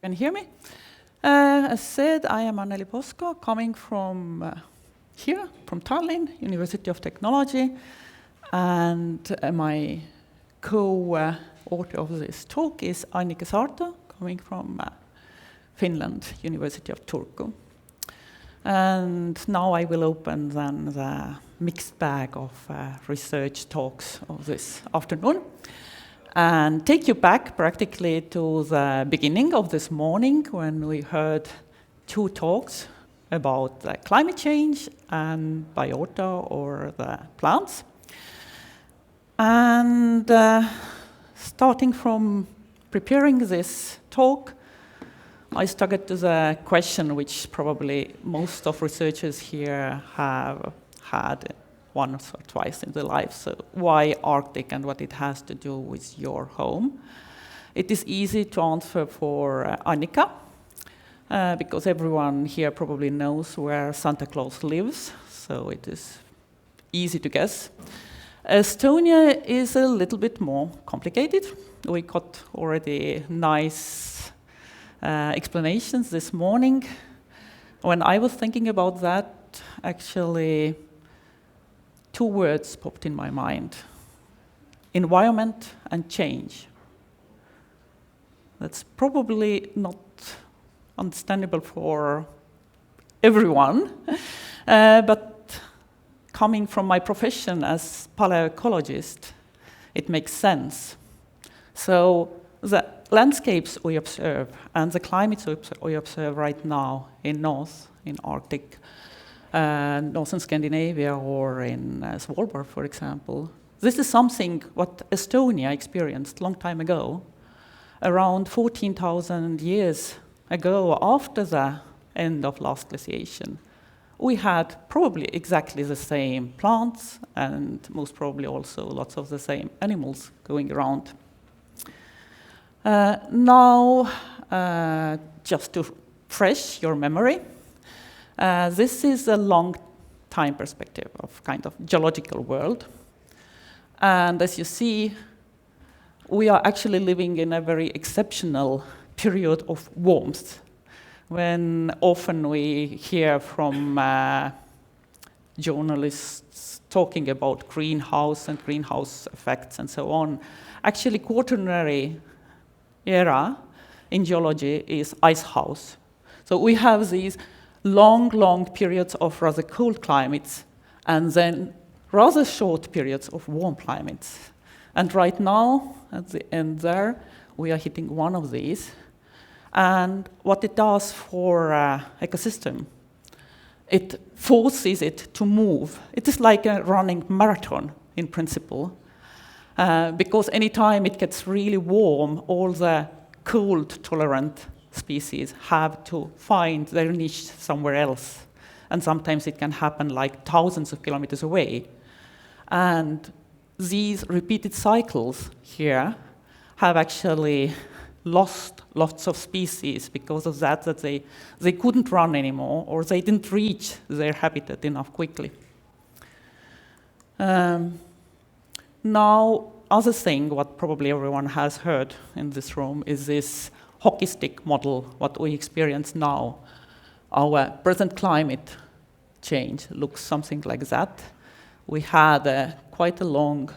Can you hear me? As said, I am Anneli Poska, coming from here, from Tallinn, University of Technology, and my co-author of this talk is Annika Saarto, coming from Finland, University of Turku. And now I will open then the mixed bag of research talks of this afternoon and take you back practically to the beginning of this morning when we heard two talks about climate change and biota, or the plants. And starting from preparing this talk, I stuck to the question which probably most of researchers here have had once or twice in their life. So why Arctic and what it has to do with your home? It is easy to answer for Annika, because everyone here probably knows where Santa Claus lives, so it is easy to guess. Estonia is a little bit more complicated. We got already nice explanations this morning. When I was thinking about that, actually, two words popped in my mind: environment and change. That's probably not understandable for everyone, but coming from my profession as paleoecologist, it makes sense. So the landscapes we observe and the climates we observe right now in Arctic, northern Scandinavia, or in Svalbard, for example, this is something what Estonia experienced a long time ago, around 14,000 years ago, after the end of last glaciation. We had probably exactly the same plants and most probably also lots of the same animals going around. Now, just to refresh your memory, this is a long time perspective of kind of geological world. And as you see, we are actually living in a very exceptional period of warmth, when often we hear from journalists talking about greenhouse and greenhouse effects and so on. Actually, Quaternary era in geology is ice house. So we have these long periods of rather cold climates and then rather short periods of warm climates. And right now, at the end there, we are hitting one of these. And what it does for ecosystem, it forces it to move. It is like a running marathon in principle, because anytime it gets really warm, all the cold-tolerant species have to find their niche somewhere else. And sometimes it can happen like thousands of kilometers away. And these repeated cycles here have actually lost lots of species because of that they couldn't run anymore, or they didn't reach their habitat enough quickly. Now, other thing what probably everyone has heard in this room is this hockey stick model, what we experience now. Our present climate change looks something like that. We had quite a long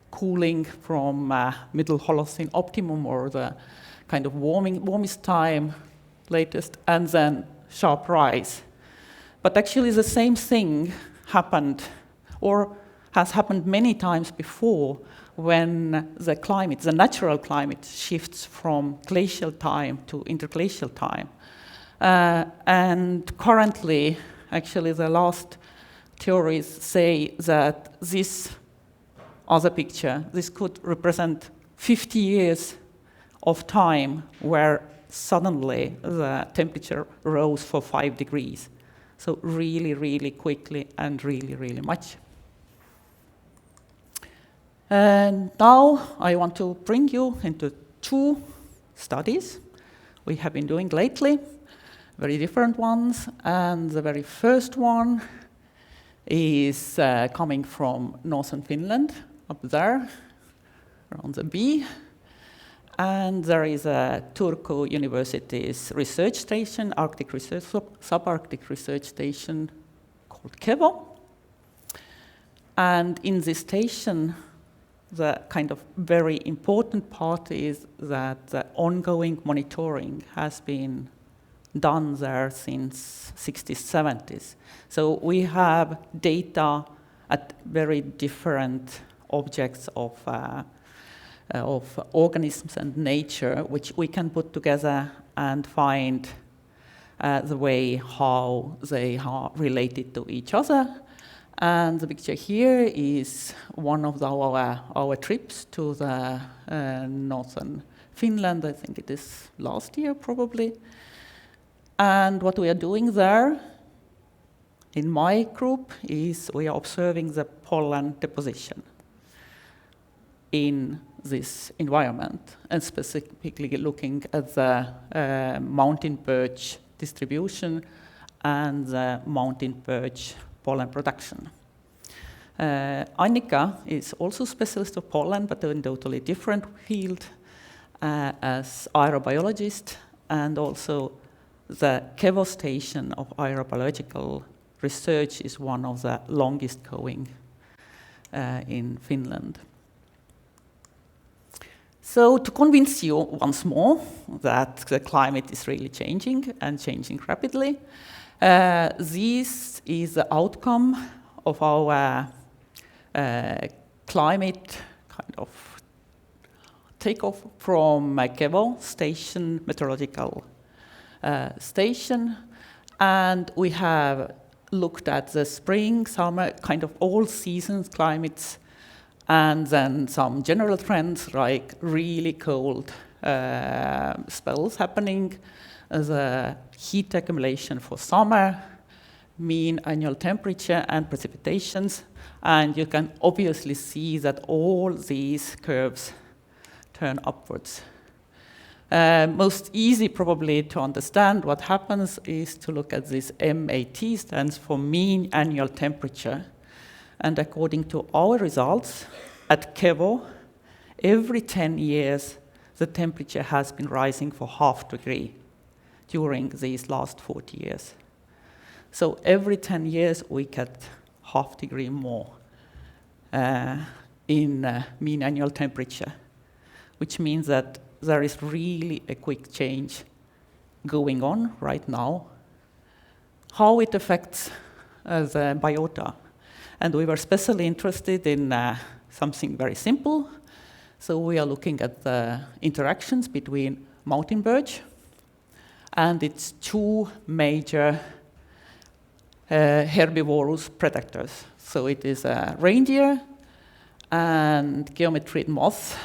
cooling from middle Holocene optimum, or the kind of warmest time latest, and then sharp rise. But actually the same thing happened, or has happened many times before, when the climate, the natural climate, shifts from glacial time to interglacial time. And currently, actually the last theories say that this other picture, this could represent 50 years of time where suddenly the temperature rose for 5 degrees. So really quickly and really much. And now I want to bring you into two studies we have been doing lately, very different ones. And the very first one is coming from northern Finland, up there, around the B. And there is a Turku University's research station, Arctic research, subarctic research station called Kevo. And in this station, the kind of very important part is that the ongoing monitoring has been done there since 60s, 70s. So we have data at very different objects of organisms and nature, which we can put together and find the way how they are related to each other. And the picture here is one of our trips to the northern Finland. I think it is last year, probably. And what we are doing there, in my group, is we are observing the pollen deposition in this environment, and specifically looking at the mountain birch distribution and the mountain birch pollen production. Annika is also a specialist of pollen, but in a totally different field as aerobiologist, and also the Kevo station of aerobiological research is one of the longest going in Finland. So to convince you once more that the climate is really changing and changing rapidly, this is the outcome of our climate kind of takeoff from Kevo station, meteorological station, and we have looked at the spring, summer, kind of all seasons climates, and then some general trends like really cold spells happening, the heat accumulation for summer, mean annual temperature and precipitations, and you can obviously see that all these curves turn upwards. Most easy probably to understand what happens is to look at this MAT, stands for mean annual temperature. And according to our results at Kevo, every 10 years, the temperature has been rising for ½ degree during these last 40 years. So every 10 years, we get ½ degree more in mean annual temperature, which means that there is really a quick change going on right now. How it affects the biota. And we were especially interested in something very simple. So we are looking at the interactions between mountain birch and its two major herbivorous predators. So it is a reindeer and geometrid moth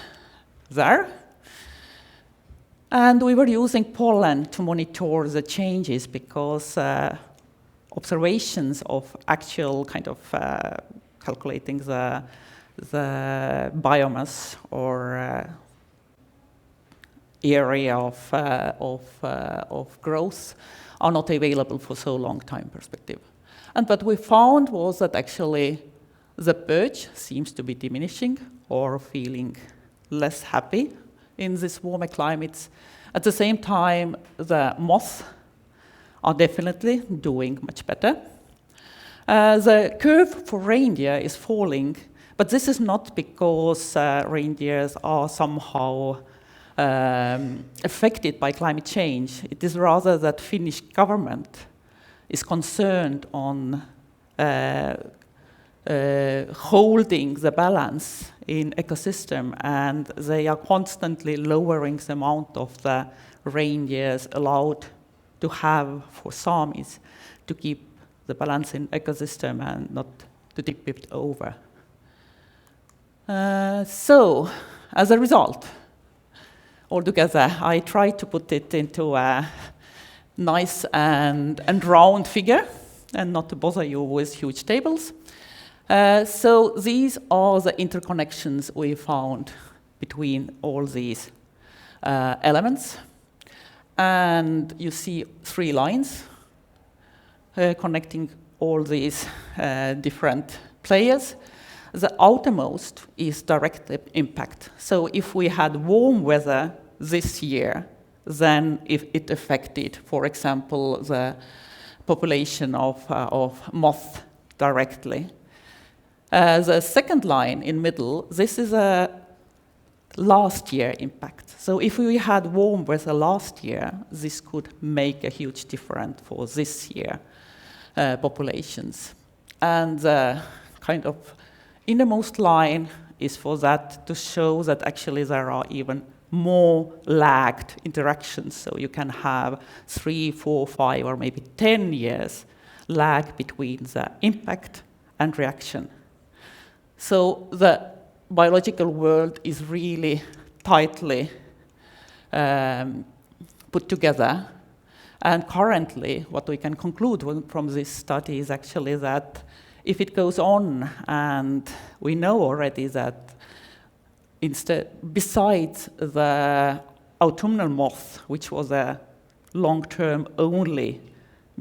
there. And we were using pollen to monitor the changes because observations of actual kind of calculating the biomass or area of growth are not available for so long time perspective. And what we found was that actually the birch seems to be diminishing or feeling less happy in these warmer climates. At the same time, the moths are definitely doing much better. The curve for reindeer is falling, but this is not because reindeers are somehow affected by climate change. It is rather that Finnish government is concerned on holding the balance in ecosystem, and they are constantly lowering the amount of the reindeers allowed to have for samis to keep the balance in ecosystem and not to tip it over. So, as a result, altogether, I tried to put it into a nice and round figure and not to bother you with huge tables. So these are the interconnections we found between all these elements. And you see 3 lines connecting all these different players. The outermost is direct impact. So if we had warm weather this year than if it affected, for example, the population of moth directly. The second line in middle, this is a last year impact. So if we had warm weather last year, this could make a huge difference for this year populations. And the kind of innermost line is for that to show that actually there are even more lagged interactions. So you can have 3, 4, 5, or maybe 10 years lag between the impact and reaction. So the biological world is really tightly put together. And currently, what we can conclude from this study is actually that if it goes on, and we know already that besides the autumnal moth, which was a long-term only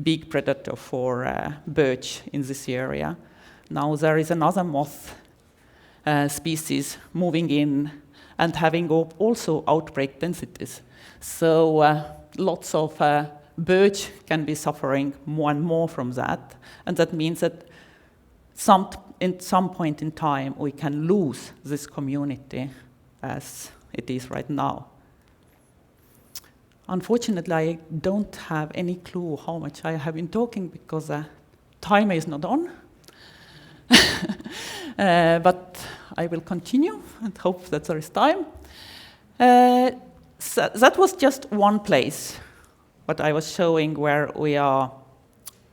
big predator for birch in this area, now there is another moth species moving in and having also outbreak densities. So lots of birch can be suffering more and more from that. And that means that in some point in time, we can lose this community as it is right now. Unfortunately, I don't have any clue how much I have been talking because the timer is not on. But I will continue and hope that there is time. So that was just one place, what I was showing where we are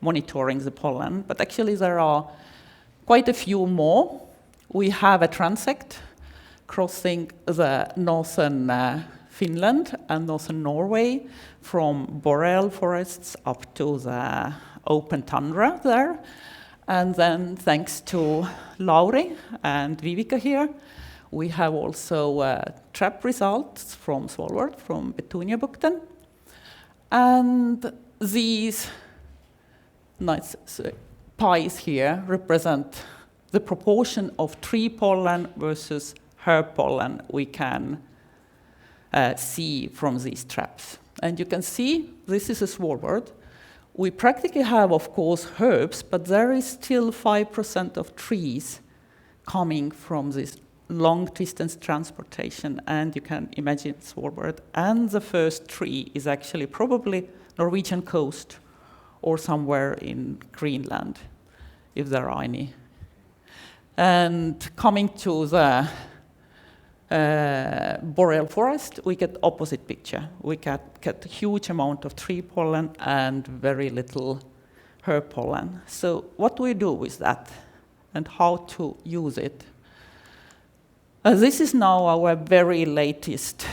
monitoring the pollen, but actually there are quite a few more. We have a transect crossing the northern Finland and northern Norway from boreal forests up to the open tundra there. And then thanks to Lauri and Vivika here, we have also trap results from Svalbard, from Petuniabukten. And these nice pies here represent the proportion of tree pollen versus herb pollen we can see from these traps. And you can see this is a Svalbard. We practically have, of course, herbs, but there is still 5% of trees coming from this long-distance transportation. And you can imagine Svalbard. And the first tree is actually probably Norwegian coast or somewhere in Greenland, if there are any. And coming to the boreal forest, we get opposite picture. We get a huge amount of tree pollen and very little herb pollen. So what do we do with that and how to use it? This is now our very latest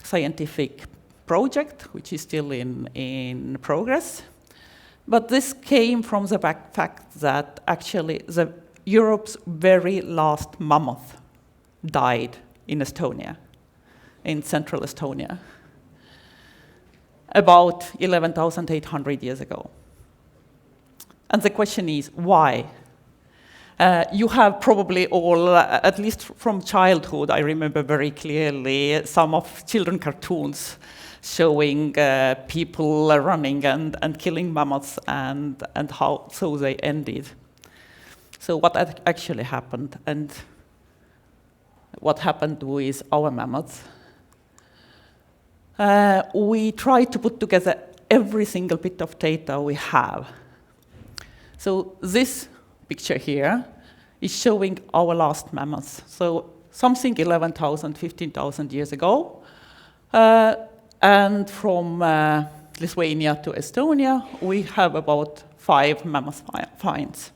scientific project, which is still in progress. But this came from the fact that actually Europe's very last mammoth died in Estonia, in central Estonia, about 11,800 years ago. And the question is, why? You have probably all, at least from childhood, I remember very clearly some of children cartoons showing people running and killing mammoths and how so they ended. So what actually happened and what happened with our mammoths? We tried to put together every single bit of data we have. So this picture here is showing our last mammoths. So something 11,000, 15,000 years ago. And from Lithuania to Estonia, we have about 5 mammoth finds.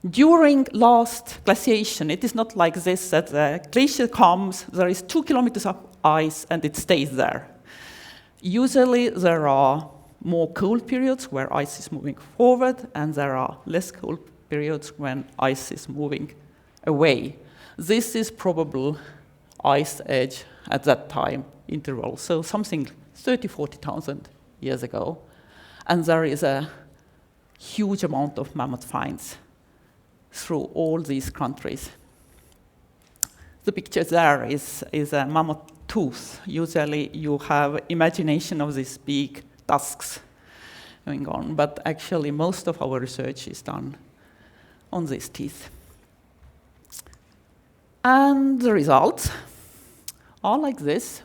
During last glaciation, it is not like this, that the glacier comes, there is 2 kilometers of ice, and it stays there. Usually, there are more cold periods where ice is moving forward, and there are less cold periods when ice is moving away. This is probable ice edge at that time interval, so something 30, 40,000 years ago. And there is a huge amount of mammoth finds through all these countries. The picture there is a mammoth tooth. Usually you have imagination of these big tusks going on, but actually most of our research is done on these teeth. And the results are like this.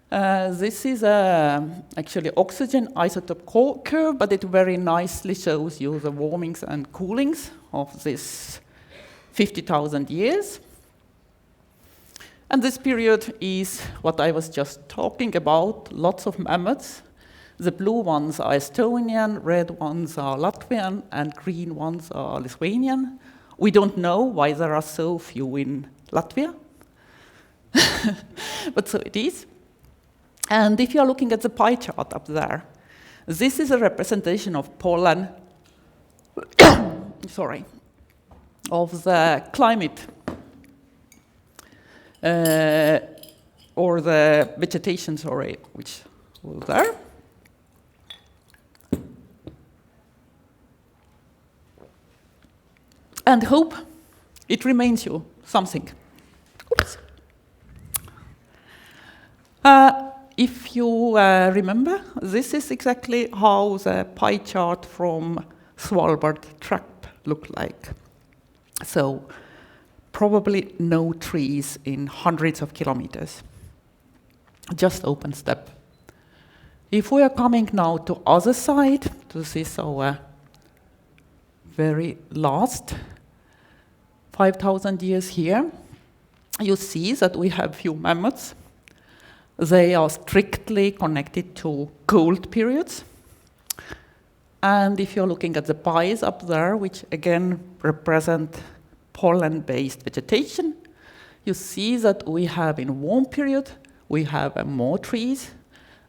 This is actually oxygen isotope curve, but it very nicely shows you the warmings and coolings of this 50,000 years. And this period is what I was just talking about, lots of mammoths. The blue ones are Estonian, red ones are Latvian, and green ones are Lithuanian. We don't know why there are so few in Latvia, but so it is. And if you're looking at the pie chart up there, this is a representation of pollen, sorry, of the climate or the vegetation, sorry, which was there. And hope it reminds you something. Oops. If you remember, this is exactly how the pie chart from Svalbard tract looked like. So probably no trees in hundreds of kilometers, just open steppe. If we are coming now to other side, to this our very last 5,000 years here, you see that we have few mammoths. They are strictly connected to cold periods. And if you're looking at the pies up there, which again represent pollen-based vegetation, you see that we have in warm period, we have more trees.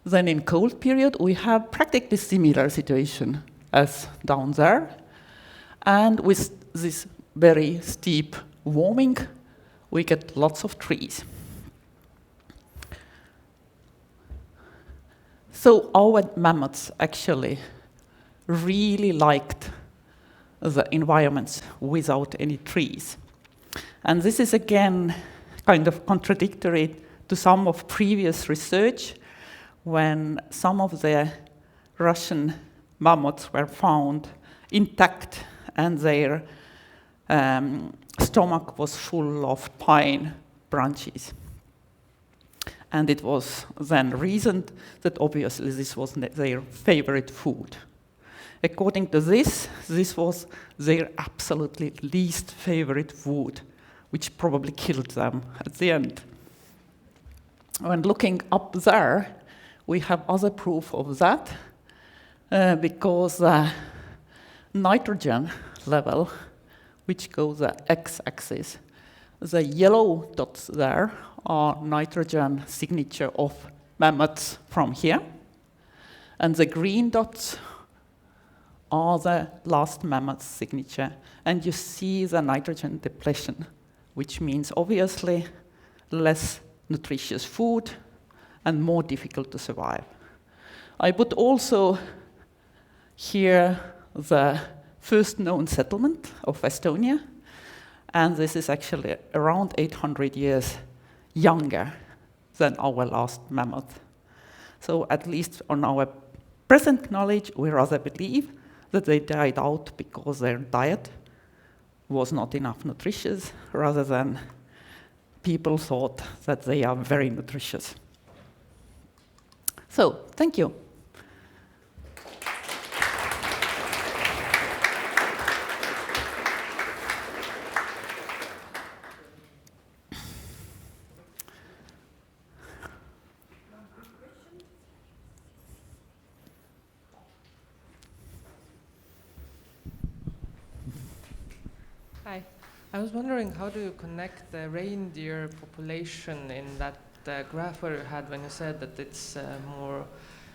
Then in cold period, we have practically similar situation as down there. And with this very steep warming, we get lots of trees. So our mammoths actually really liked the environments without any trees. And this is again kind of contradictory to some of previous research when some of the Russian mammoths were found intact and their stomach was full of pine branches. And it was then reasoned that obviously this was their favorite food. According to this was their absolutely least favorite food, which probably killed them at the end. When looking up there, we have other proof of that, because nitrogen level, which goes the x-axis, the yellow dots there are nitrogen signature of mammoths from here, and the green dots are the last mammoth signature. And you see the nitrogen depletion, which means obviously less nutritious food and more difficult to survive. I put also here the first known settlement of Estonia, and this is actually around 800 years younger than our last mammoth. So at least on our present knowledge, we rather believe that they died out because their diet was not enough nutritious, rather than people thought that they are very nutritious. So, thank you. Hi. I was wondering, how do you connect the reindeer population in that graph where you had when you said that it's more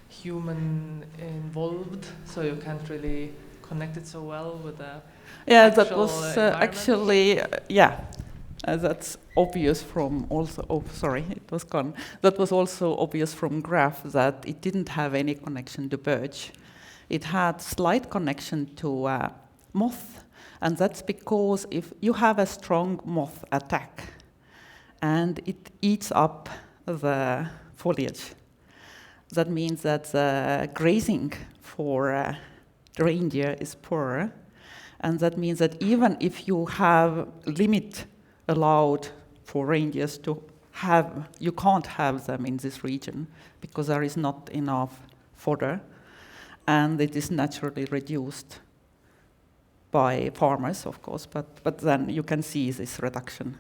human involved, so you can't really connect it so well with the that was actually, that's obvious from also, oh, sorry, it was gone. That was also obvious from graph that it didn't have any connection to birch. It had slight connection to moth, and that's because if you have a strong moth attack, and it eats up the foliage. That means that the grazing for the reindeer is poor, and that means that even if you have limit allowed for reindeers to have, you can't have them in this region because there is not enough fodder, and it is naturally reduced by farmers, of course, but then you can see this reduction